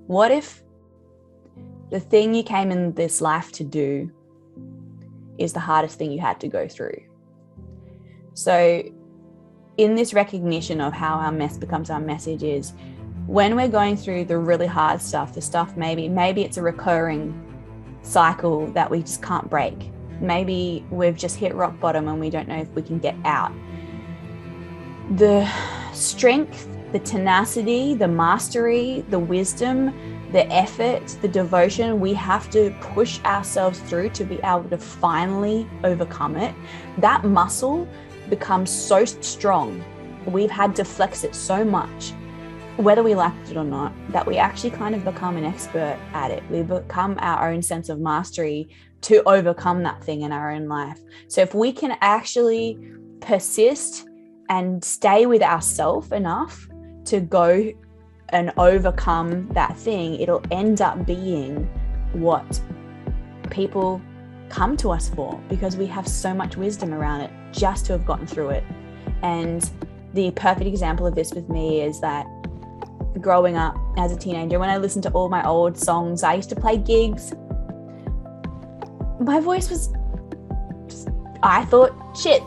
What if the thing you came in this life to do is the hardest thing you had to go through? So in this recognition of how our mess becomes our message is when we're going through the really hard stuff, the stuff maybe it's a recurring cycle that we just can't break. Maybe we've just hit rock bottom and we don't know if we can get out. The strength, the tenacity, the mastery, the wisdom, the effort, the devotion we have to push ourselves through to be able to finally overcome it, that muscle becomes so strong. We've had to flex it so much, whether we liked it or not, that we actually kind of become an expert at it. We become our own sense of mastery to overcome that thing in our own life. So if we can actually persist and stay with ourselves enough to go and overcome that thing, it'll end up being what people come to us for, because we have so much wisdom around it just to have gotten through it. And the perfect example of this with me is that growing up as a teenager, when I listened to all my old songs, I used to play gigs. My voice was just, I thought, shit.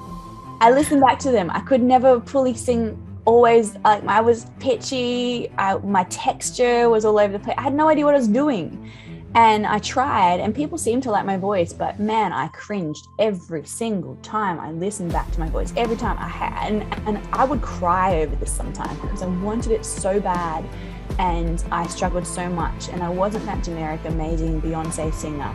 I listened back to them. I could never fully sing always. Like, I was pitchy. My texture was all over the place. I had no idea what I was doing. And I tried, and people seemed to like my voice, but man, I cringed every single time I listened back to my voice. Every time I had, and I would cry over this sometimes because I wanted it so bad, and I struggled so much, and I wasn't that generic, amazing Beyonce singer.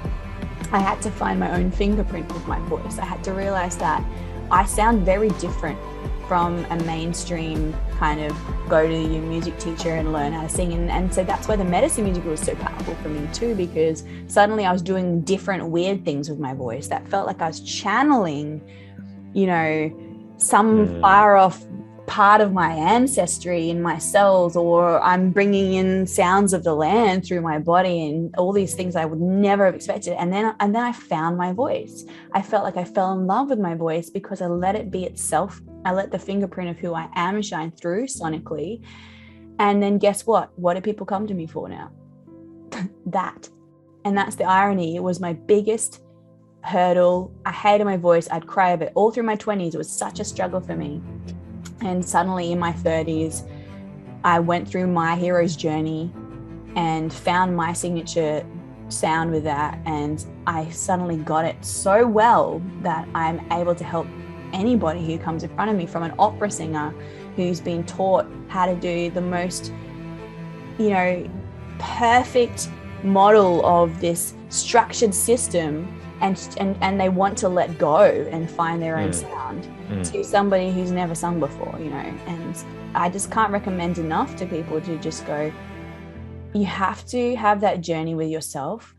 I had to find my own fingerprint with my voice. I had to realize that I sound very different from a mainstream kind of go to your music teacher and learn how to sing. And so that's why the medicine music was so powerful for me too, because suddenly I was doing different weird things with my voice that felt like I was channeling, you know, some far off part of my ancestry in my cells, or I'm bringing in sounds of the land through my body and all these things I would never have expected. And then I found my voice. I felt like I fell in love with my voice because I let it be itself. I let the fingerprint of who I am shine through sonically. And then guess what? What do people come to me for now? That. And that's the irony. It was my biggest hurdle. I hated my voice. I'd cry over it. All through my 20s, it was such a struggle for me. And suddenly in my 30s, I went through my hero's journey and found my signature sound with that. And I suddenly got it so well that I'm able to help anybody who comes in front of me, from an opera singer who's been taught how to do the most, you know, perfect model of this structured system, and they want to let go and find their own sound, to somebody who's never sung before, you know. And I just can't recommend enough to people to just go, you have to have that journey with yourself.